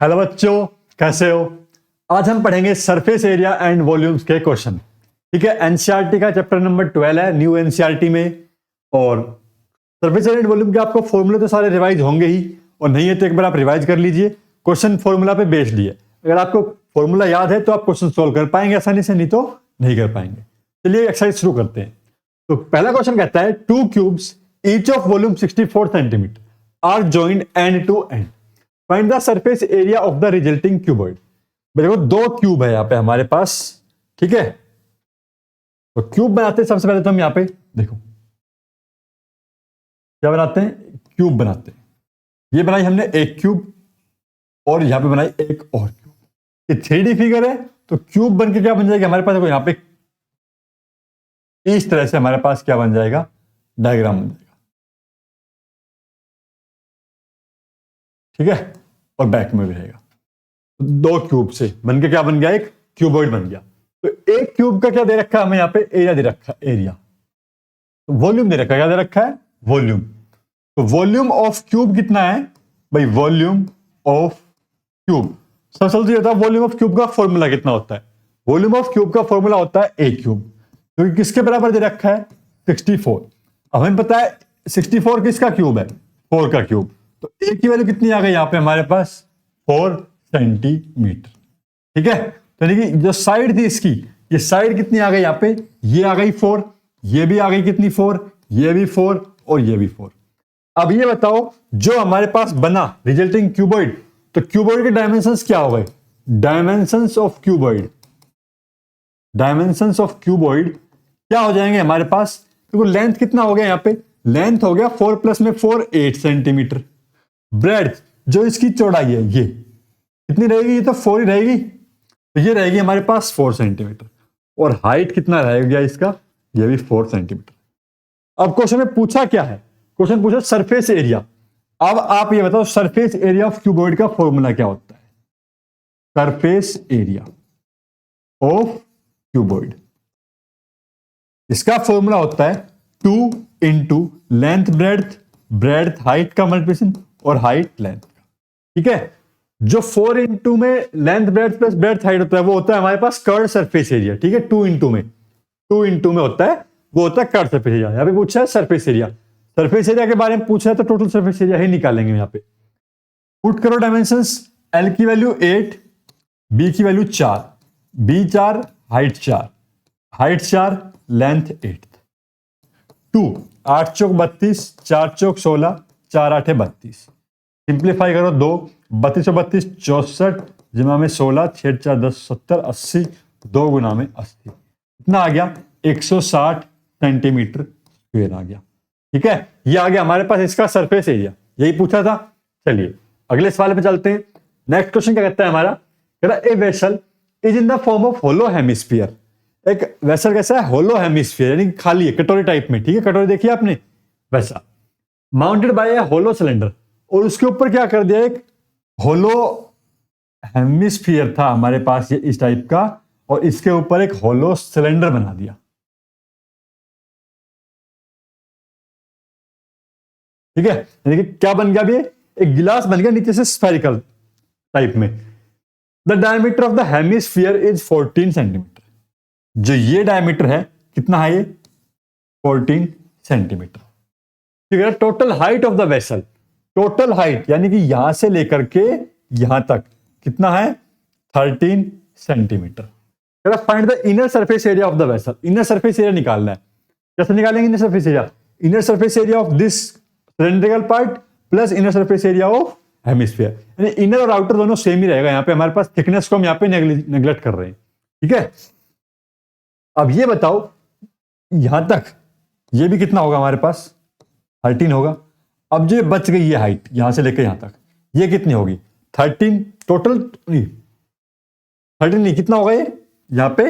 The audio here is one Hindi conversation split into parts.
हेलो बच्चों, कैसे हो। आज हम पढ़ेंगे सरफेस एरिया एंड वॉल्यूम्स के क्वेश्चन। ठीक है, एनसीईआरटी का चैप्टर नंबर 12 है न्यू एनसीईआरटी में। और सरफेस एरिया एंड वॉल्यूम के आपको फॉर्मूले तो सारे रिवाइज होंगे ही, और नहीं है तो एक बार आप रिवाइज कर लीजिए। क्वेश्चन फॉर्मूला पे बेस्ड है। अगर आपको फॉर्मूला याद है तो आप क्वेश्चन सोल्व कर पाएंगे आसानी से, नहीं तो नहीं कर पाएंगे। चलिए एक्सरसाइज शुरू करते हैं। तो पहला क्वेश्चन कहता है two cubes each of volume 64 centimetre are joined end to end, find the surface area of the resulting cuboid. देखो दो क्यूब है यहां पे हमारे पास, ठीक है। तो क्यूब बनाते हैं सबसे पहले तो हम यहां पे देखो क्या बनाते हैं, क्यूब बनाते हैं। ये बनाई हमने एक क्यूब और यहां पे बनाई एक और क्यूब। ये 3D फिगर है तो क्यूब बन के क्या बन जाएगा हमारे पास, देखो यहां पे इस तरह से हमारे पास क्या बन जाएगा, डायग्राम बन जाएगा, ठीक है। और बैक में भी रहेगा। दो क्यूब से बनके क्या बन गया, एक क्यूबॉइड बन गया। तो एक क्यूब का क्या दे रखा है हमें, यहां पे एरिया दे रखा है, एरिया। तो वॉल्यूम दे रखा है, क्या दे रखा है, वॉल्यूम। तो वॉल्यूम ऑफ क्यूब कितना है भाई, वॉल्यूम ऑफ क्यूब। सबसे जल्दी होता है वॉल्यूम ऑफ क्यूब का फॉर्मूला कितना होता है। वॉल्यूम ऑफ क्यूब का फॉर्मूला होता है ए क्यूब, क्योंकि किसके बराबर दे रखा है, 64। अब हमें पता है 64 किसका क्यूब है, 4 का क्यूब। तो ए की वैल्यू कितनी आ गई यहां पे हमारे पास, 4 सेंटीमीटर, ठीक है। तो यानी कि जो साइड थी इसकी, ये साइड कितनी आ गई यहां पे, ये आ गई 4, ये भी आ गई कितनी 4, ये भी 4 और ये भी 4। अब ये बताओ जो हमारे पास बना रिजल्टिंग क्यूबॉइड, तो क्यूबॉइड के डायमेंशंस क्या हो गए, dimensions of cuboid, dimensions of cuboid क्या हो जाएंगे हमारे पास। देखो लेंथ कितना हो गया यहां पे, लेंथ हो गया 4 प्लस में 4 8 सेंटीमीटर। ब्रेड्थ जो इसकी चौड़ाई है ये कितनी रहेगी, ये तो 4 ही रहेगी, तो ये रहेगी हमारे पास 4 सेंटीमीटर। और हाइट कितना रहेगा इसका, ये भी 4 सेंटीमीटर। अब क्वेश्चन में पूछा क्या है, क्वेश्चन पूछा सरफेस एरिया। अब आप ये बताओ सरफेस एरिया ऑफ क्यूबॉइड का फॉर्मूला क्या होता है, सरफेस एरिया ऑफ क्यूबॉइड, इसका फॉर्मूला होता है 2 into length breadth, breadth height का मल्टीप्लिकेशन और हाइट लेंथ का, ठीक है। जो 4 इंटू में length breadth plus breadth height होता है वो होता है हमारे पास कर्व सरफेस एरिया, ठीक है। 2 इंटू में होता है, वो होता है कर्व सरफेस एरिया। यहां पे पूछा है सरफेस एरिया, सरफेस एरिया के बारे में पूछा है तो टोटल सरफेस एरिया ही निकालेंगे यहां पे। पुट करो डायमेंशंस, एल की वैल्यू 8, बी की value 4, B 4 height 4, height 4 length 8, 2 8 चौक 32, 4 चौक 16, 4 8 32। सिंप्लीफाई करो 2 32 और 32 64, जिमा में 16 6 4 10 70 80, 2 गुना में 80, कितना आ गया 160 सेंटीमीटर स्क्वायर आ गया, ठीक है। ये आ गया हमारे पास इसका सरफेस एरिया, यही पूछा था। चलिए अगले सवाल पे चलते हैं। नेक्स्ट क्वेश्चन क्या कहता है हमारा, कहता है a vessel is in the form of hollow hemisphere. एक वेसल कैसा है, होलो हेमिस्फीयर यानी खाली है, कटोरी टाइप में, ठीक है। कटोरी देखिए आपने, वैसा माउंटेड बाय ए होलो सिलेंडर, और उसके ऊपर क्या कर दिया, एक होलो हेमिस्फीयर था हमारे पास ये इस टाइप का, और इसके ऊपर एक होलो सिलेंडर बना दिया, ठीक है। यानी कि क्या बन गया, अभी एक गिलास बन गया नीचे से स्फेरिकल टाइप में। The diameter of the hemisphere is 14 centimetre. जो ये डायमीटर है कितना है, ये 14 सेंटीमीटर, ठीक है। Total height of the vessel, total height यानी कि यहां से लेकर के यहां तक कितना है, 13 centimetre. Find the inner surface area of the vessel, inner surface area निकालना है। कैसे निकालेंगे inner surface area, inner surface area of this cylindrical part plus inner surface area of hemisphere, यानी इनर और आउटर दोनों सेम ही रहेगा। यहां पे हमारे पास थिकनेस को हम यहां पे नेग्लेक्ट कर रहे हैं, ठीक है। अब ये बताओ यहां तक ये भी कितना होगा हमारे पास, 13 होगा। अब जो बच गई ये हाइट यहां से लेकर यहां तक, ये कितनी होगी, 13 टोटल, नहीं 13 नहीं, कितना होगा ये यहां पे,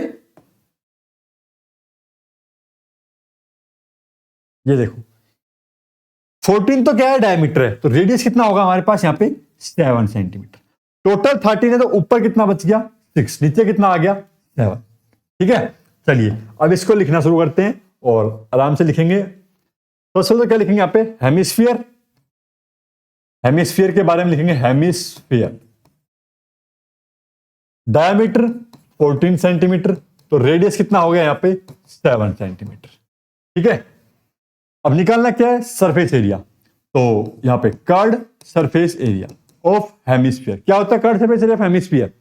ये देखो 14 तो क्या है, डायमीटर है, तो रेडियस कितना होगा हमारे पास यहाँ पे 7 सेंटीमीटर। टोटल 13 है तो ऊपर कितना बच गया 6, नीचे कितना आ गया 7, ठीक है। चलिए अब इसको लिखना शुरू करते हैं और आराम से लिखेंगे। तो क्या लिखेंगे यहाँ पे, हेमिस्फीयर, हेमिस्फीयर के बारे में लिखेंगे हेमिस्फीयर, डायमीटर 14 सेंटीमीटर, तो रेडियस कितना हो गया यहाँ पे 7 सेंटीमीटर। ठीक है, अब निकालना क्या है, सरफेस एरिया। तो यहाँ पे curd surface area of hemisphere, क्या होता है curd surface area of hemisphere,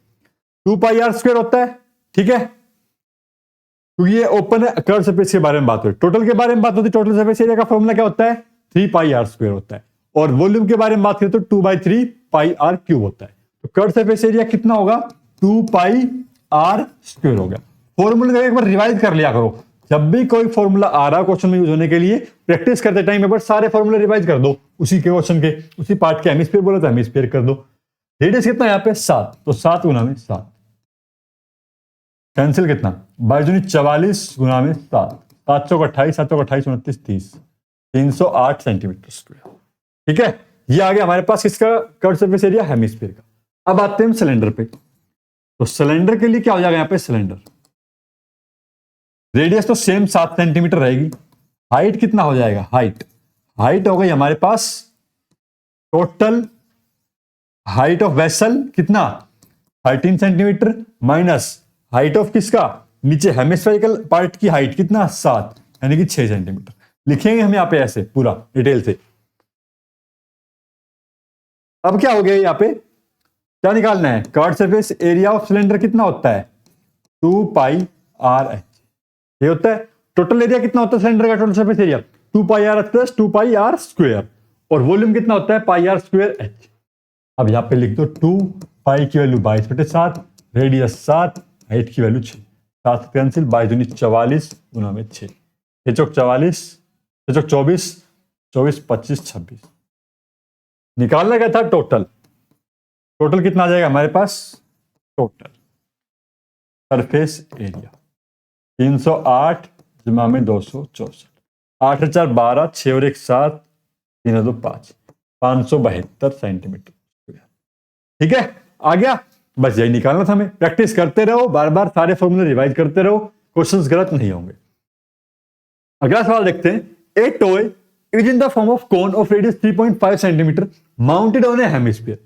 2πr² होता है। ठीक है, क्योंकि ये ओपन है, कर्ड सरफेस के बारे में बात हो, टोटल के बारे में बात होती है, टोटल सरफेस एरिया का फॉर्मूला क्या होता है 3πr² होता है, और वॉल्यूम के बारे में बात करें तो 2/3πr³ होता है। तो कर्ड सरफेस एरिया कितना होगा 2πr² होगा। फॉर्मूला एक बार रिवाइज कर लिया करो, जब भी कोई फॉर्मूला आ रहा है क्वेश्चन में यूज होने के लिए, प्रैक्टिस करते टाइम एक बार सारे फॉर्मूले रिवाइज कर दो, उसी के क्वेश्चन के उसी पार्ट के। हेमिस्फीयर बोला तो हेमिस्फीयर कर दो। रेडियस कितना यहाँ पे 7, तो 7 गुना में 7, कैंसिल कितना 22 44 गुना में 7, 7 चौक 28, 7 चौक 28, 29 30, 308 सेंटीमीटर स्क्वायर। ठीक है, ये आ गया हमारे पास किसका कर्व सरफेस एरिया हेमिस्फीयर का। अब आते हैं सिलेंडर पे, तो सिलेंडर के लिए क्या हो जाएगा यहाँ पे, सिलेंडर रेडियस तो सेम 7 सेंटीमीटर रहेगी, हाइट कितना हो जाएगा, हाइट हो गई हमारे पास टोटल हाइट ऑफ वेसल कितना 13 सेंटीमीटर माइनस हाइट ऑफ किसका नीचे हेमिस्फेरिकल पार्ट की हाइट कितना 7, यानी कि 6 सेंटीमीटर। लिखेंगे हम यहां पे ऐसे पूरा डिटेल से। अब क्या हो गया यहाँ पे, क्या निकालना है, curve surface area of cylinder कितना होता है 2πrh, ये होता है। टोटल एरिया कितना होता है सिलेंडर का, total surface area 2πrh plus 2πr², और वॉल्यूम कितना होता है πr²h। अब यहां पे लिख दो 2π की वैल्यू 22/7, रेडियस 7, हाइट की वैल्यू 6, 7 कैंसिल 22 44 गुना में 6, 6 चौक 44, 6 चौक 24, 24 25 26। निकालना क्या था टोटल कितना आ जाएगा हमारे पास, टोटल सरफेस एरिया 308 जमा में 264, 8 4 12, 6 और 1 7, 3 2 5, 572 सेंटीमीटर। ठीक है, आ गया, बस यही निकालना था हमें। प्रैक्टिस करते रहो, बार बार सारे फॉर्मूले रिवाइज करते रहो, क्वेश्चंस गलत नहीं होंगे। अगला सवाल देखते हैं, ए toy is in the form of cone of radius 3.5 centimetre mounted on A hemisphere.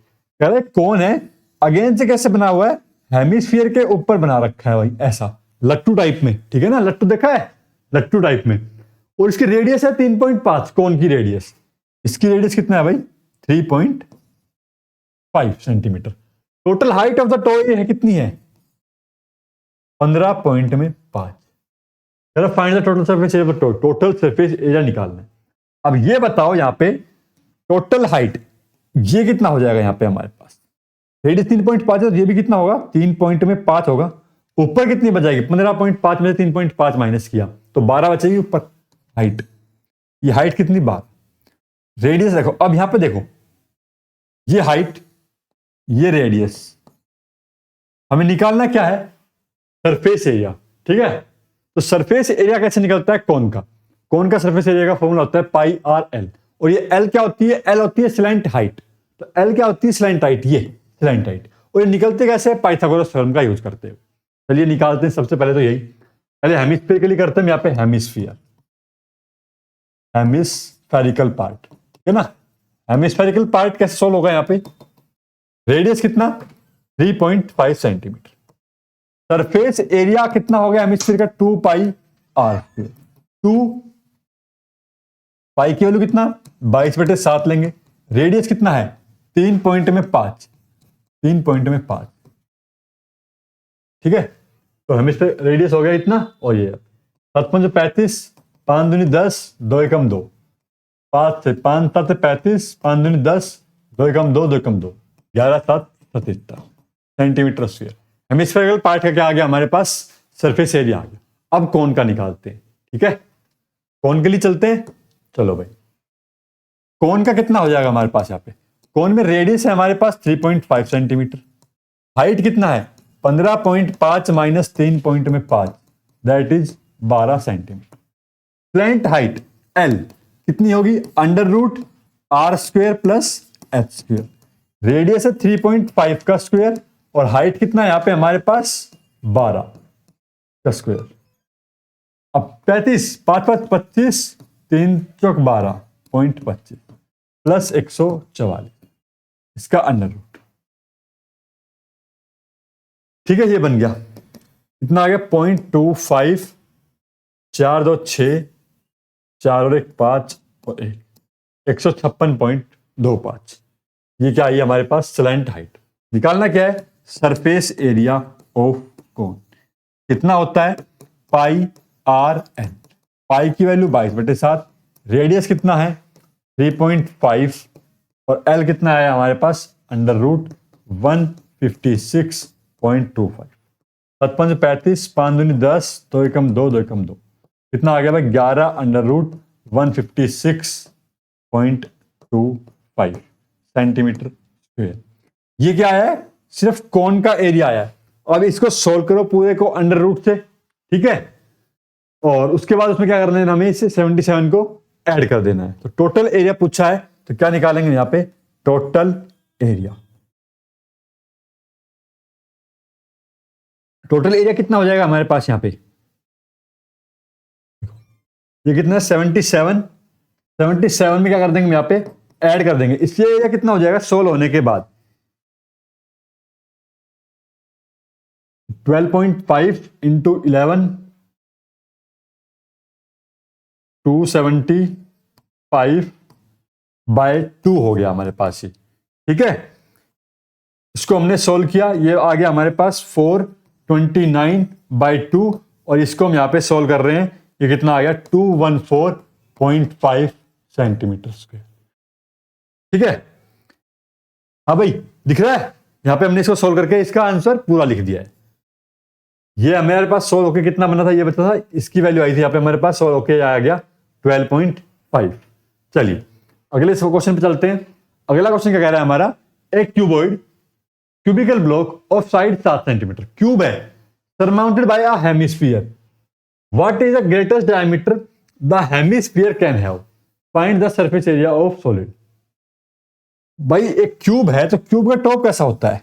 कह रहे कोन है, अगेन से कैसे बना हुआ है, हेमिस्फीयर के ऊपर बना रखा है भाई, ऐसा लट्टू टाइप में। ठीक है ना, लट्टू देखा है, लट्टू टाइप में, और इसकी रेडियस है 3.5, कोन की रेडियस, इसकी रेडियस कितना है भाई 3.5 centimetre. Total height of the toy है कितनी है 15.5। चलो find the total surface area, total surface area निकालना है। अब ये बताओ यहाँ पे टोटल हाइट ये कितना हो जाएगा, यहाँ पे हमारे पास रेडियस 3.5 है, तो ये भी कितना होगा 3.5 होगा। ऊपर कितनी बचाएगी 15.5 में 3.5 माइनस किया तो 12 बचेगी ऊपर हाइट। ये हाइट कितनी 12, रेडियस देखो। अब यहां पे देखो ये हाइट ये रेडियस, हमें निकालना क्या है सरफेस एरिया। ठीक है, तो सरफेस एरिया कैसे निकलता है, कोन का सरफेस एरिया का फॉर्मूला होता है πrl, और ये l क्या होती है, l होती है स्लैंट हाइट, तो l क्या होती है स्लैंट हाइट, ये स्लैंट हाइट। और ये निकलते कैसे, पाइथागोरस थ्योरम का यूज करते हो। चलिए निकालते हैं, सबसे पहले तो यही, पहले हेमिस्फीयर के लिए करते हैं, यहाँ पे हेमिस्फेरिकल पार्ट, ठीक है ना। हेमिस्फेरिकल पार्ट कैसे सोल्व होगा, यहाँ पे रेडियस कितना 3.5 सेंटीमीटर, सरफेस एरिया कितना हो गया हेमिस्फीयर का 2πr², 2π की वैल्यू कितना 22/7 लेंगे, रेडियस कितना है 3.5, ठीक है। तो हेमिस्फीयर रेडियस हो गया इतना, और ये 7 5 35, 5 दूनी 10, 2 एकम 2, 5 से 5 7 35, 5 दूनी 10, 2 एकम 2, 2 एकम 2, 11 7 77 सेंटीमीटर स्क्वायर। हेमिस्फेरिकल पार्ट का क्या आ गया हमारे पास, सरफेस एरिया आ गया। अब कोन का निकालते हैं, ठीक है, कोन के लिए चलते हैं। चलो भाई, कोन का कितना हो जाएगा हमारे पास, यहाँ पे कोन में रेडियस है हमारे पास 3.5 सेंटीमीटर, हाइट कितना है 15.5 minus 3.5 that is 12 centimetre. Slant height L कितनी होगी √r² प्लस h², रेडियस है 3.5 का स्क्वायर, और हाइट कितना है यहाँ पे हमारे पास 12 का स्क्वायर। अब 35 5 5 25, 3 चौक 12.25 प्लस 144, इसका √। ठीक है, ये बन गया, इतना आ गया 0.25, 4 2 6, 4 और 1 5 और 156.25। ये क्या आई हमारे पास? Slant height. निकालना क्या है? सरफेस एरिया ऑफ कोन कितना होता है? Pi are N. पाई की वैल्यू 22/7, रेडियस कितना है? 3.5 और एल कितना है हमारे पास? √156.25। 7 5 35, 5 दूनी 10, 2 एकम 2, 2 एकम 2, कितना आ गया भाई? 11√156.25 सेंटीमीटर स्क्वायर। ये क्या है? सिर्फ कोन का एरिया आया। अब इसको सोल्व करो पूरे को अंडर रूट से, ठीक है, और उसके बाद उसमें क्या करना है? हमें इसे 77 को ऐड कर देना है। तो टोटल एरिया पूछा है, तो क्या निकालेंगे यहां पे? Total area. टोटल एरिया कितना हो जाएगा हमारे पास यहां पे? ये कितना है? 77। 77 में क्या कर देंगे? यहां पे ऐड कर देंगे। इसलिए एरिया कितना हो जाएगा सोल्व होने के बाद? 12.5 इंटू 11, 275/2 हो गया हमारे पास ये, ठीक है। इसको हमने सोल्व किया, ये आ गया हमारे पास 429/2, और इसको हम यहां पे सोल्व कर रहे हैं, ये कितना आ गया? 214.5 सेंटीमीटर स्क्वायर, ठीक है। हाँ भाई, दिख रहा है? यहां पे हमने इसको सोल्व करके इसका आंसर पूरा लिख दिया है। ये हमारे पास सोल्व होके कितना बना था ये बता था, इसकी वैल्यू आई थी यहाँ पे हमारे पास, सोल्व होके आ गया 12.5। चलिए अगले क्वेश्चन पे चलते हैं। अगला क्वेश्चन क्या कह रहा है हमारा? एक cuboid cubical block of side 7 centimetre cube है, surmounted by a hemisphere. What is the greatest diameter the hemisphere can have? Find the surface area of solid. भाई एक क्यूब है, तो क्यूब का टॉप कैसा होता है?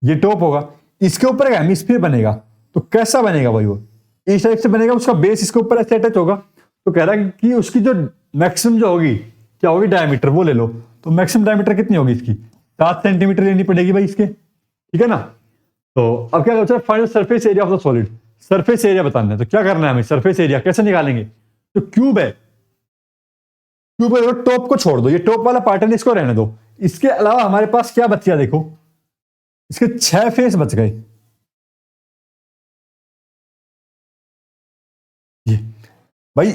ये टॉप होगा, इसके ऊपर एक हेमिस्फीयर बनेगा, तो कैसा बनेगा भाई? वो इस टाइप से बनेगा, उसका बेस इसके ऊपर ऐसे अटैच होगा। तो कह रहा है कि उसकी जो मैक्सिमम जो होगी, क्या होगी? डायमीटर वो ले लो। तो मैक्सिमम डायमीटर कितनी होगी इसकी? 7 सेंटीमीटर लेनी पड़ेगी भाई इसके, ठीक है ना। तो अब क्या होता है? Find surface area of the solid. Surface area बताना है, तो क्या करना है हमें? सरफेस एरिया कैसे निकालेंगे? तो क्यूब है, क्यूब है, टॉप को छोड़ दो, ये टॉप वाला पार्ट है, इसको रहने दो। इसके अलावा हमारे पास क्या बच गया? देखो, इसके 6 फेस बच गए। ये भाई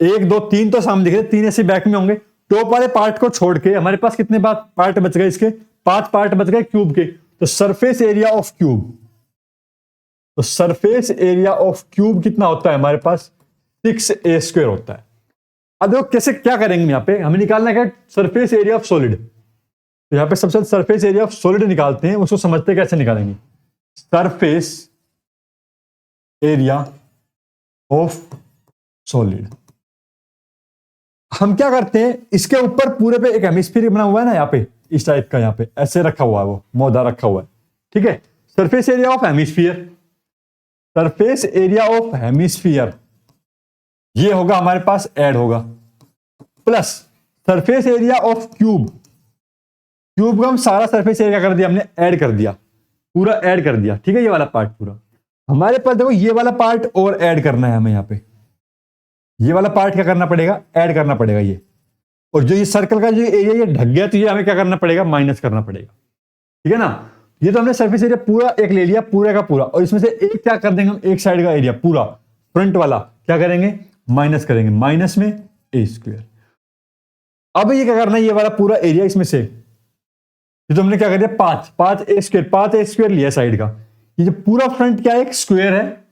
1 2 3 तो सामने दिख रहे, 3 ऐसे बैक में होंगे। टॉप वाले पार्ट को छोड़ के हमारे पास कितने पार्ट बच गए? इसके 5 पार्ट बच गए क्यूब के। तो सरफेस एरिया ऑफ क्यूब, तो सरफेस एरिया ऑफ क्यूब कितना होता है हमारे पास? 6a² होता है। अब देखो कैसे क्या करेंगे, यहां पे हमें निकालना है सरफेस एरिया ऑफ सॉलिड। तो यहां पे सबसे सरफेस एरिया ऑफ सॉलिड निकालते हैं, उसको समझते कैसे निकालेंगे। सरफेस एरिया ऑफ सॉलिड, हम क्या करते हैं? इसके ऊपर पूरे पे एक हेमिस्फीयर बना हुआ है ना, यहाँ पे इस टाइप का, यहाँ पे ऐसे रखा हुआ है, वो मौदा रखा हुआ है, ठीक है। Surface area of hemisphere, surface area of hemisphere ये होगा हमारे पास, ऐड होगा, plus surface area of cube. Cube का हम सारा सरफेस एरिया कर दिया, हमने ऐड कर दिया, पूरा ऐड कर दिया, ठीक है। ये वाला पार्ट पूरा हमारे पास, देखो ये वाला पार्ट और ऐड करना है हमें यहाँ पे। ये वाला पार्ट क्या करना पड़ेगा? ऐड करना पड़ेगा ये। और जो ये सर्कल का जो एरिया ये ढक गया, तो ये हमें क्या करना पड़ेगा? माइनस करना पड़ेगा, ठीक है ना। ये तो हमने सरफेस एरिया पूरा एक ले लिया, पूरे का पूरा, और इसमें से एक क्या कर देंगे हम? एक साइड का एरिया पूरा फ्रंट वाला क्या करेंगे? माइनस करेंगे, माइनस में a²। अब ये क्या करना है? ये वाला पूरा एरिया इसमें से, ये तो हमने क्या कर दिया? 5a² लिया साइड का। ये जो पूरा फ्रंट क्या है? एक स्क्वायर है।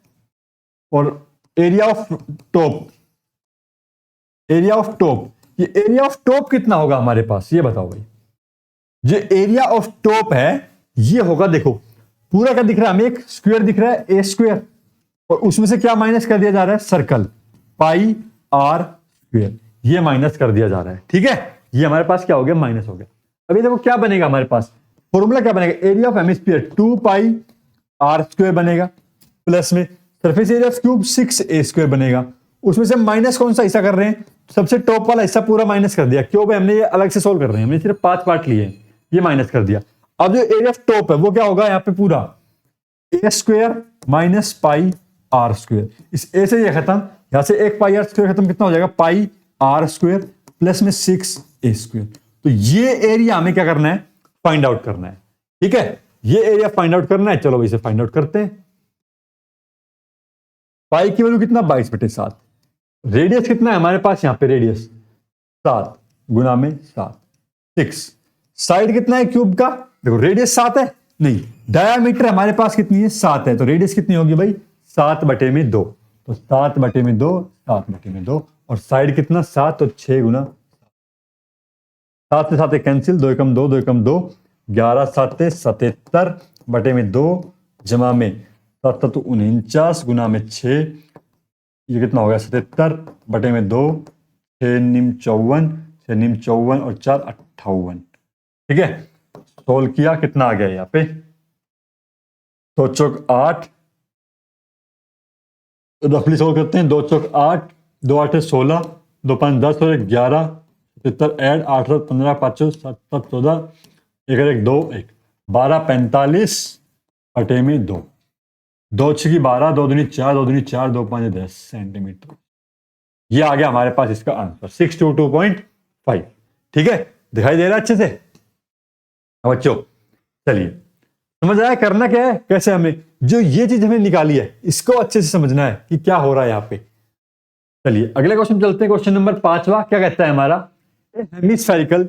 और area of top, area of top, ये एरिया ऑफ टॉप कितना होगा हमारे पास? ये बताओ भाई। जो एरिया ऑफ टॉप है ये होगा, देखो पूरा क्या दिख रहा है हमें? एक स्क्वायर दिख रहा है, a², और उसमें से क्या माइनस कर दिया जा रहा है? सर्कल πr², ये माइनस कर दिया जा रहा है, ठीक है। ये हमारे पास क्या हो गया? माइनस हो गया। अभी देखो क्या बनेगा हमारे पास? फॉर्मूला क्या बनेगा? एरिया ऑफ हेमिस्फीयर 2πr² बनेगा, प्लस में surface area of cube 6a² बनेगा। उसमें से माइनस कौन सा हिस्सा कर रहे हैं? सबसे टॉप वाला हिस्सा पूरा माइनस कर दिया। क्यों भाई? हमने ये अलग से सोल्व कर रहे हैं, हमने सिर्फ 5 पार्ट लिए हैं, ये माइनस कर दिया। अब जो एरिया ऑफ टॉप है वो क्या होगा? यहाँ पे पूरा A square minus pi R square. इस ए से ये खत्म, यहां से एक पाई आर स्क्वायर खत्म, कितना हो जाएगा पाई आर स्क्वायर प्लस में 6 ए स्क्वायर। तो ये एरिया हमें क्या करना है, फाइंड आउट करना है। ठीक है, ये एरिया फाइंड आउट करना है। चलो इसे फाइंड आउट करते हैं। पाई की वैल्यू कितना 22/7। रेडियस कितना है हमारे पास, यहां पे रेडियस 7 गुना में 7 6। साइड कितना है क्यूब का, देखो रेडियस 7 है, नहीं डायामीटर हमारे पास कितनी है 7 है, तो रेडियस कितनी होगी भाई 7/2। तो 7/2 7/2 और साइड कितना 7, तो 6 गुना 7 से 7 कैंसिल, 2 एकम 2 2 एकम 2 11 7 77/2 जमा में 7 तो 49 गुना में 6, ये कितना हो गया 77/2 6 निम 54 6 निम 54 और 4 58। ठीक है, सोल्व किया कितना आ गया यहाँ पे, 2 चौक 8, रफली सोल्व करते हैं। 2 चौक 8 2 8 16 2 5 10 और 11 77 ऐड 8 7 15 5 7 7 14 1 1 2 1 12 45/2 2 6 12 2 दूनी 4 2 दूनी 4 2 5 10 सेंटीमीटर। ये आ गया हमारे पास इसका आंसर 622.5। ठीक है, दिखाई दे रहा है अच्छे से बच्चों। चलिए समझ आया करना क्या है, कैसे हमें जो ये चीज हमें निकाली है इसको अच्छे से समझना है कि क्या हो रहा है यहाँ पे। चलिए अगले क्वेश्चन चलते हैं। क्वेश्चन नंबर 5वां क्या कहता है हमारा, hemispherical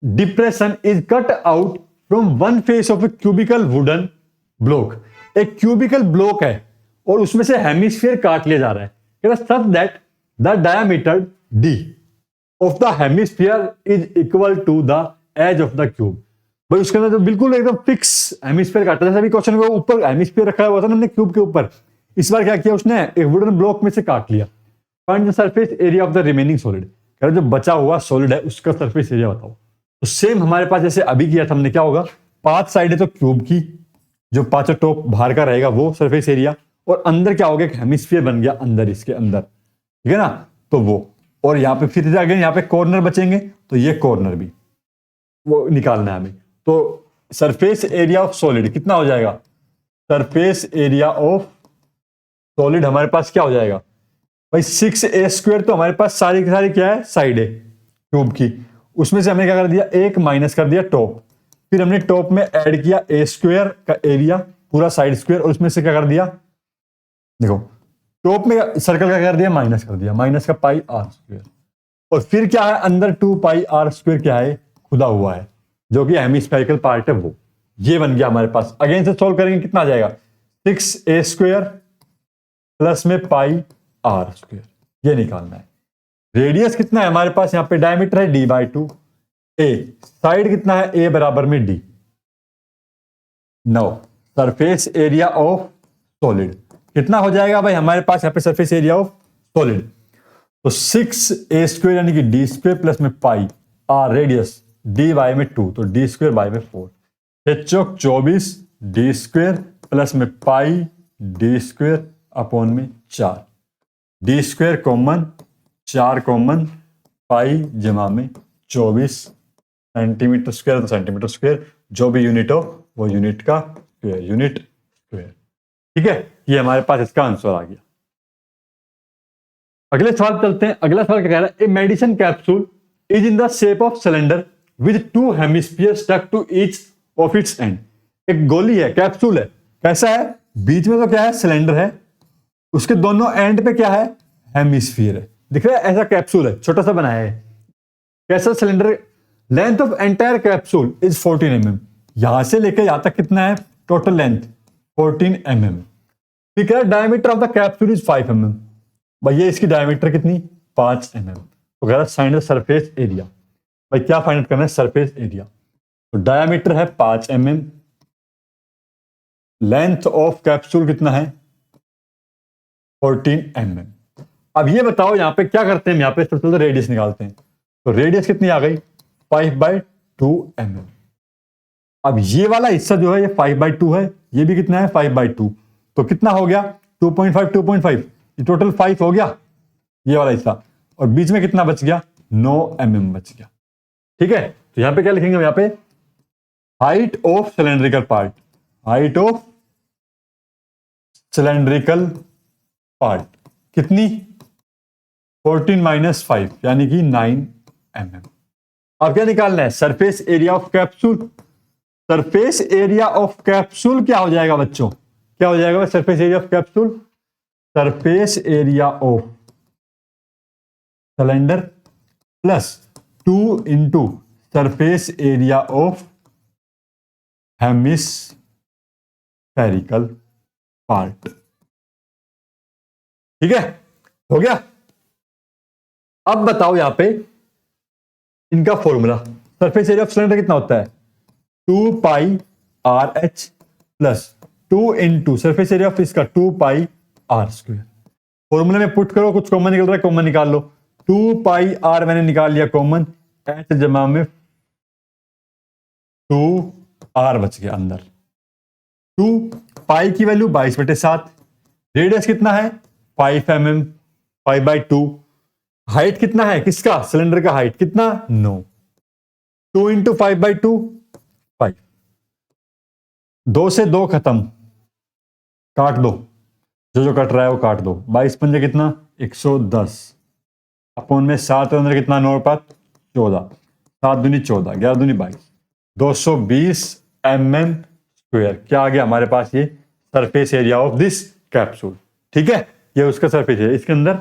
depression is cut out from one face of a cubical wooden block. एक क्यूबिकल ब्लॉक है और उसमें से हेमिस्फीयर काट लिया जा रहा है, such that the diameter D of the hemisphere is equal to the edge of the cube. भाई उसके अंदर तो बिल्कुल एकदम फिक्स हेमिस्फीयर काटा, जैसे अभी क्वेश्चन के ऊपर हेमिस्फीयर रखा हुआ था ना हमने क्यूब के ऊपर, इस बार क्या किया उसने एक वुडन ब्लॉक में से काट लिया। Find the surface area of the remaining solid, जो बचा हुआ सॉलिड है उसका सरफेस एरिया बताओ। तो सेम हमारे पास जैसे अभी किया था हमने, क्या होगा 5 साइड है तो क्यूब की जो 5 टॉप बाहर का रहेगा वो सरफेस एरिया, और अंदर क्या हो गया हेमिस्फीयर बन गया अंदर इसके अंदर, ठीक है ना, तो वो। और यहाँ पे फिर अगर यहाँ पे कॉर्नर बचेंगे तो ये कॉर्नर भी वो निकालना है हमें। तो सरफेस एरिया ऑफ सॉलिड कितना हो जाएगा, सरफेस एरिया ऑफ सॉलिड हमारे पास क्या हो जाएगा भाई 6a² तो हमारे पास सारी की सारी क्या है साइड है क्यूब की, उसमें से हमने क्या कर दिया एक माइनस कर दिया टॉप, फिर हमने टॉप में ऐड किया a² का एरिया पूरा साइड स्क्वायर, और उसमें से क्या कर दिया देखो टॉप में सर्कल का कर दिया माइनस कर दिया, माइनस का पाई r², और फिर क्या है अंदर 2 पाई r² क्या है खुदा हुआ है जो कि हेमिस्फेरिकल पार्ट है वो, ये बन गया हमारे पास। अगेन से सोल्व करेंगे कितना आ जाएगा 6a² प्लस में पाई r², ये निकालना है। रेडियस कितना है हमारे पास, यहां पे डायमीटर है d/2, a साइड कितना है a बराबर में d। Now surface area of solid कितना हो जाएगा भाई हमारे पास यहाँ पे सरफेस एरिया ऑफ सॉलिड, तो 6a² यानी कि d² प्लस में पाई r रेडियस d/2 तो d²/4 चौक 24 d² प्लस में पाई d² अपॉन में 4, d² कॉमन 4 कॉमन पाई जमा में 24 सेंटीमीटर स्क्वायर तो सेंटीमीटर स्क्वायर, जो भी यूनिट हो वो यूनिट का स्क्वायर यूनिट स्क्वायर। ठीक है, ये हमारे पास इसका आंसर आ गया। अगले सवाल चलते हैं। अगला सवाल क्या कह रहा है, a medicine capsule is in the shape of cylinder with 2 hemisphere stuck to each of its end. एक गोली है कैप्सूल है, कैसा है बीच में तो क्या है सिलेंडर है, उसके दोनों एंड पे क्या है हेमिस्फीयर है, दिख रहा है ऐसा कैप्सूल है छोटा सा बनाया है, कैसा cylinder. Length of entire capsule is 14 mm, यहां से लेकर यहां तक कितना है टोटल लेंथ 14 mm। ठीक है, diameter of the capsule is 5 mm, भाई ये इसकी डायमीटर कितनी 5 mm। तो कह रहा है फाइंड द सरफेस एरिया, भाई क्या फाइंड करना है सरफेस एरिया, तो डायमीटर है 5 mm, लेंथ ऑफ कैप्सूल कितना है 14 mm। अब ये बताओ यहां पे क्या करते हैं, यहां पे सबसे पहले रेडियस निकालते हैं, तो रेडियस कितनी आ गई 5/2 mm। अब ये वाला हिस्सा जो है ये 5/2 है, ये भी कितना है 5/2, तो कितना हो गया 2.5 2.5, ये टोटल 5 हो गया ये वाला हिस्सा, और बीच में कितना बच गया 9 mm बच गया। ठीक है, तो यहां पे क्या लिखेंगे, यहां पे height of cylindrical part, height of cylindrical part कितनी 14 माइनस 5 यानी कि 9 mm। अब क्या निकालना है? Surface area of capsule. Surface area of capsule क्या हो जाएगा बच्चों? क्या हो जाएगा surface area of capsule? Surface area of cylinder plus 2 into surface area of hemispherical part. ठीक है, हो गया। अब बताओ यहां पे इनका formula. Surface area of cylinder कितना होता है? 2 pi R H plus 2 into surface area of इसका 2 पाई आर स्क्वायर। फॉर्मूले में पुट करो, कुछ कॉमन निकल रहा है कॉमन निकाल लो। 2 पाई आर मैंने निकाल लिया कॉमन, एच जमा में 2 आर बच गया अंदर। 2 पाई की वैल्यू 22/7, रेडियस कितना है 5 mm, 5/2। हाइट कितना है किसका? सिलेंडर का हाइट कितना 9। 2 इंटू 5/2 5। 2 से 2 खत्म, काट दो, जो कट रहा है वो काट दो। 22 पंजे कितना 110 अपोन में 7 अंदर कितना 9 5 14, 7 दूनी 14, 11 दूनी 22, 220 mm स्क्वायर। क्या आ गया हमारे पास? ये surface area of this capsule. ठीक है, ये उसका सरफेस एरिया। इसके अंदर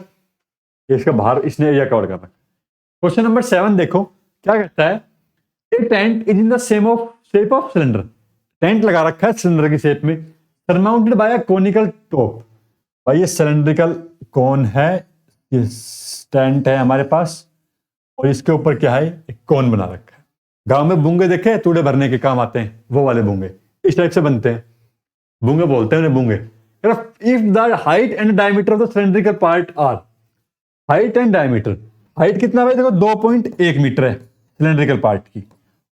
इसका बाहर इसने एरिया कवर कर रखा। क्वेश्चन नंबर 7 देखो क्या कहता है? A tent is in the same of shape of cylinder. Tent लगा रखा है सिलेंडर की शेप में, surmounted by a conical top. भाई ये सिलेंड्रिकल कोन है, ये टेंट है हमारे पास, और इसके ऊपर क्या है? एक कोन बना रखा है। गांव में बूंगे देखे, तूड़े भरने के काम आते हैं, वो वाले बूंगे इस टाइप से बनते हैं, बूंगे बोलते हैं उन्हें, बूंगे। If the height and diameter of the cylindrical part are, height and diameter, height कितना है भाई? देखो 2.1 मीटर है सिलेंड्रिकल पार्ट की,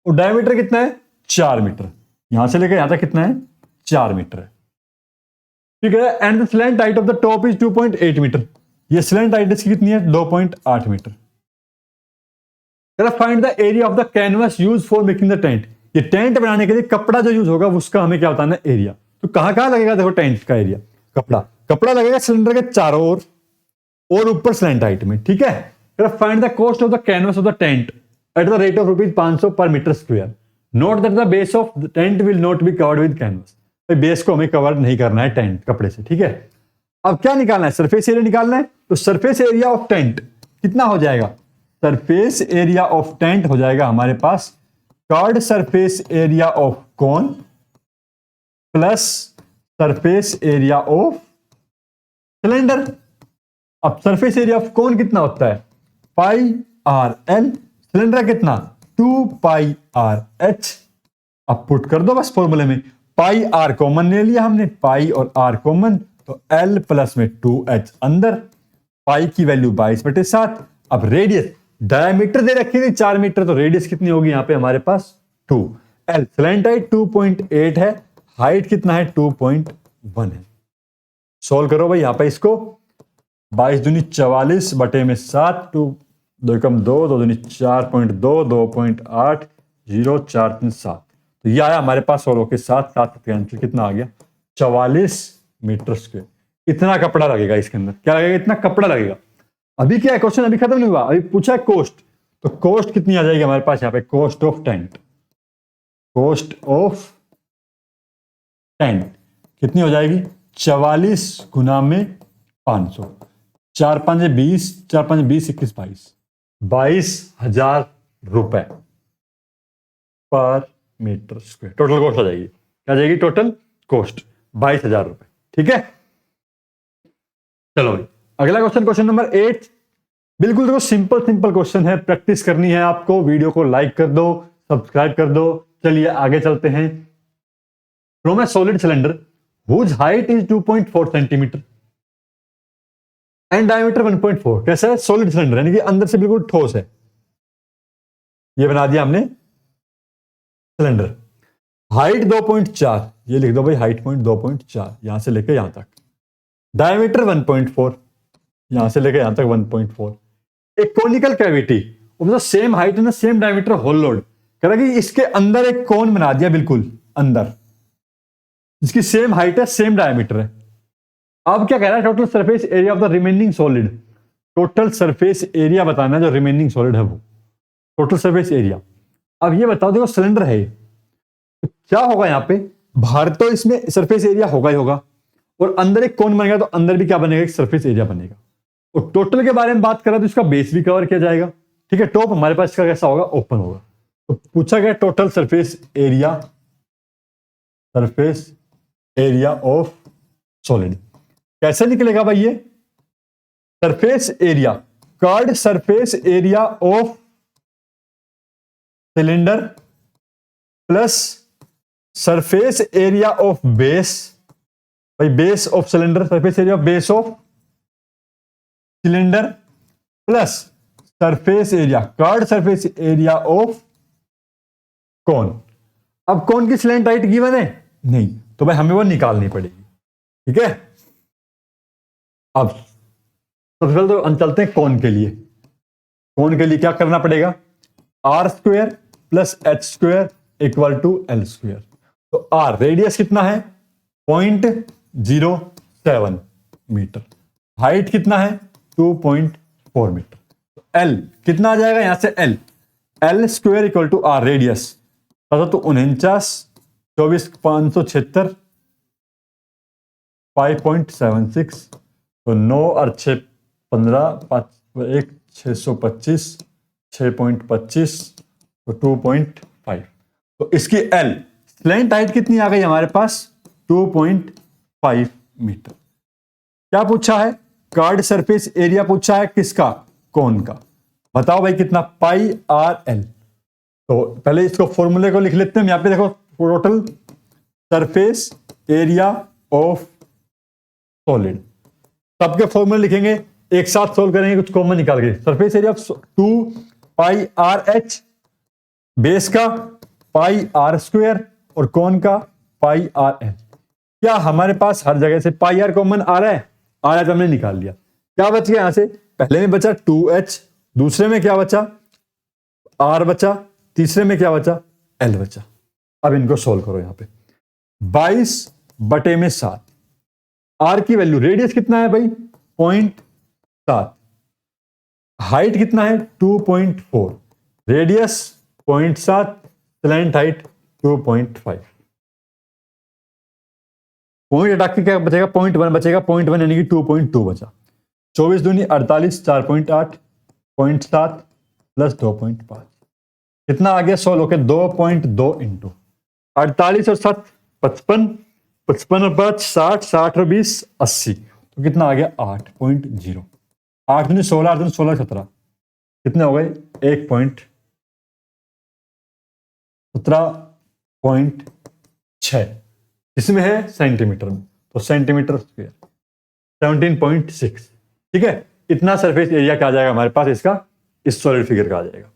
और डायमीटर कितना है 4 मीटर। यहां से लेकर यहां तक कितना है 4 मीटर है। ठीक है, and the slant height of the top is 2.8 metre. ये स्लैंट हाइट इसकी कितनी है 2.8 metre. Find the area of the canvas use for making the tent. ये टेंट बनाने के लिए कपड़ा जो यूज होगा उसका हमें क्या बताना है? एरिया। तो कहां लगेगा? देखो टेंट का एरिया, कपड़ा लगेगा सिलेंडर के चारों ओर और ऊपर स्लैंट हाइट में। ठीक है, find the cost of the canvas of the tent at the rate of ₹500 per metre square. Note that the base of the tent will not be covered with canvas. Base को हमें कवर नहीं करना है टेंट कपड़े से। ठीक है, अब क्या निकालना है? सरफेस एरिया निकालना है। तो सरफेस एरिया ऑफ टेंट कितना हो जाएगा? सरफेस एरिया ऑफ टेंट हो जाएगा हमारे पास curved surface area of cone plus surface area of cylinder. अब सरफेस एरिया ऑफ कोन कितना होता है? Pi R L. सिलेंडर कितना 2 पाई आर एच। अब पुट कर दो बस फॉर्मूले में, पाई आर कॉमन ले लिया हमने, पाई और आर कॉमन, तो एल प्लस में 2h अंदर। पाई की वैल्यू 22/7। अब रेडियस, डायमीटर दे रखी थी 4 मीटर, तो रेडियस कितनी होगी यहां पे हमारे पास 2। एल स्लैंट हाइट 2.8 है, हाइट कितना है 2.1 है। सोल्व करो भाई यहां पे इसको। 22 दूनी 44 बटे में 7, 2 कम 2, 2 दूनी 4.2, 2.8, 0 4 3 7। तो ये आया हमारे पास सोलो के साथ कैंसिल, कितना आ गया 44 मीटर स्क्वायर। इतना कपड़ा लगेगा इसके अंदर। क्या लगेगा? इतना कपड़ा लगेगा। अभी क्या है क्वेश्चन, अभी खत्म नहीं हुआ, अभी पूछा है कोस्ट। तो कोस्ट कितनी आ जाएगी हमारे पास यहाँ पे? Cost of tent, cost of tent कितनी हो जाएगी? 44 गुना में 500, 4 5 20, 4 5 20, 21 22, 22,000 रुपए पर मीटर स्क्वायर। टोटल कॉस्ट आ जाएगी। क्या जाएगी टोटल कॉस्ट? 22,000 रुपए। ठीक है, चलो भाई अगला क्वेश्चन, क्वेश्चन नंबर 8। बिल्कुल देखो सिंपल क्वेश्चन है, प्रैक्टिस करनी है आपको। वीडियो को लाइक कर दो, सब्सक्राइब कर दो। चलिए आगे चलते हैं। From a solid cylinder whose height is 2.4 centimetre and diameter 1.4। कैसा है? सॉलिड सिलेंडर यानी कि अंदर से बिल्कुल ठोस है। ये बना दिया हमने सिलेंडर। हाइट 2.4, ये लिख दो भाई, हाइट पॉइंट 2.4 यहां से लेके यहां तक। डायमीटर 1.4, यहां से लेके यहां तक 1.4। एक conical cavity of the same height and same diameter hollowed. कह रहा कि इसके अंदर एक कोन बना दिया बिल्कुल अंदर, जिसकी सेम हाइट है सेम डायमीटर है। अब क्या कह रहा है, total surface area of the remaining solid, total surface area बताना है जो रिमेनिंग सॉलिड है वो, टोटल सरफेस एरिया। अब ये बताओ, देखो सिलेंडर है, तो क्या होगा यहाँ पे, बाहर तो इसमें सरफेस एरिया होगा ही होगा, और अंदर एक कोन बनेगा, तो अंदर भी क्या बनेगा, एक सरफेस एरिया बनेगा। और टोटल के बारे में बात करें तो इसका बेस भी कवर किया जाएगा, ठीक है। टॉप हमारे पास इसका कैसा होगा, ओपन होगा। तो पूछा गया total surface area of solid, कैसे निकलेगा भाई ये, surface area, curved surface area of cylinder plus surface area of base, भाई base of cylinder, surface area of base of cylinder plus surface area, curved surface area of cone. अब कौन की स्लैंट हाइट गिवन है नहीं, तो भाई हमें वो निकालनी पड़ेगी, ठीक है। अब सबसे पहले तो चलते हैं कौन के लिए। कौन के लिए क्या करना पड़ेगा, R square plus H square equal to L square. तो आर रेडियस कितना है 0.07 मीटर, हाइट कितना है 2.4 मीटर, तो एल कितना आ जाएगा यहां से, L square equal to R radius, तो 49 24 576 5.76, तो 9 और 6 15 5 1 625 6.25, तो 2.5। तो इसकी एल स्लैंट हाइट कितनी आ गई हमारे पास 2.5 मीटर। क्या पूछा है, कार्ड सरफेस एरिया पूछा है किसका, कौन का, बताओ भाई कितना, पाई आर एल। तो पहले इसको फॉर्मूले को लिख लेते हैं, यहां पे देखो total surface area of solid, सबके फॉर्मूले लिखेंगे, एक साथ सोल्व करेंगे, कुछ कॉमन निकाल के। Surface area of 2 pi R H, base का पाई आर स्क्वायर और कौन का पाई आर एल। क्या हमारे पास हर जगह से पाई आर कॉमन आ रहा है, आ रहा है तो हमने निकाल लिया। क्या बच गया यहां से, पहले में बचा 2h, दूसरे में क्या बचा आर बचा, तीसरे में क्या बचा एल बचा। अब इनको सोल्व करो, यहां पे 22/7, आर की वैल्यू, रेडियस कितना है भाई 0.7, हाइट कितना है 2.4, रेडियस 0.7, स्लैंट हाइट 2.5, पॉइंट हटा के क्या बचेगा 0.1 बचेगा, 0.1 यानी कि 2.2 बचा। 24 दूनी 48, 4.8, 0.7 प्लस 2.5, कितना आ गया सोल्व होकर 2.2 इंटू 48 और 7 55, 55 और 5 60, 60 और 20 80, तो कितना आ गया 8.0, 8 दूनी 16, 8 दूनी 16 17, कितने हो गए 17.6, इसमें है सेंटीमीटर में, तो सेंटीमीटर स्क्वायर 17.6, ठीक है। इतना सरफेस एरिया क्या आ जाएगा हमारे पास इसका, इस सॉलिड फिगर का आ जाएगा।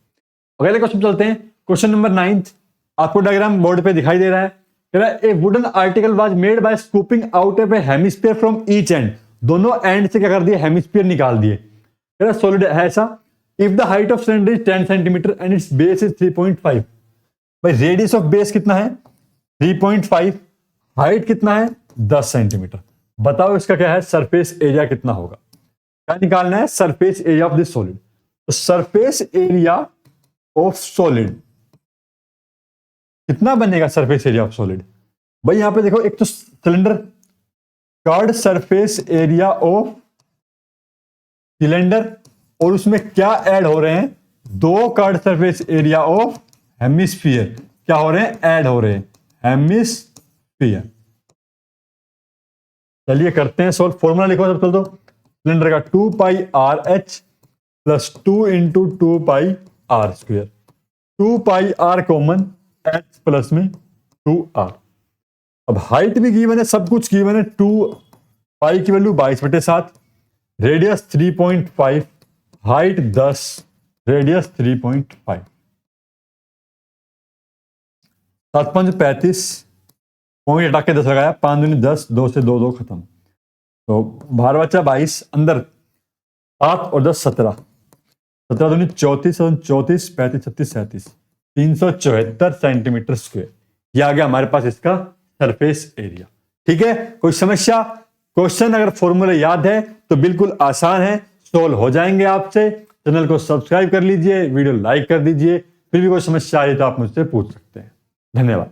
अगले क्वेश्चन चलते हैं, क्वेश्चन नंबर 9, आपको डायग्राम बोर्ड पे दिखाई दे रहा है, कह रहा है ए wooden article was made by scooping out A hemisphere from each and, दोनों एंड से क्या कर दिए हेमिस्फीयर निकाल दिए। कह रहा सॉलिड है ऐसा, if the height of cylinder is 10 centimetre and it's base is 3.5, भाई रेडियस ऑफ बेस कितना है 3.5, हाइट कितना है 10 सेंटीमीटर, बताओ इसका क्या है सरफेस एरिया कितना होगा। क्या निकालना है, surface area of this solid. तो सरफेस एरिया ऑफ सॉलिड कितना बनेगा, सरफेस एरिया ऑफ सॉलिड, भाई यहां पे देखो, एक तो cylinder, curd surface area of cylinder, और उसमें क्या ऐड हो रहे हैं, दो curd surface area of hemisphere, क्या हो रहे हैं ऐड हो रहे हैं हेमिस्फीयर। चलिए करते हैं सोल्व, फॉर्मूला लिखो सब, चल दो, सिलेंडर का 2 pi R H plus 2 into 2 pi R square, 2 pi R common, H plus में 2r। अब हाइट भी गिवन है, सब कुछ गिवन है, 2 पाई की value 22/7, radius 3.5, height 10, radius 3.5, 7 5 35, point हटा के 10 लगाया, 5 दूनी 10, 2 से 2 2 खत्म, तो बाहर बचा 22, अंदर 7 और 10 17, 17 दूनी 34, 34 35 36 37, 374 सेंटीमीटर स्क्वायर, ये आ गया हमारे पास इसका सरफेस एरिया। ठीक है, कोई समस्या, क्वेश्चन अगर फॉर्मूले याद है तो बिल्कुल आसान है, सोल्व हो जाएंगे आपसे। चैनल को सब्सक्राइब कर लीजिए, वीडियो लाइक कर दीजिए। फिर भी कोई समस्या आई तो आप मुझसे पूछ सकते हैं। धन्यवाद।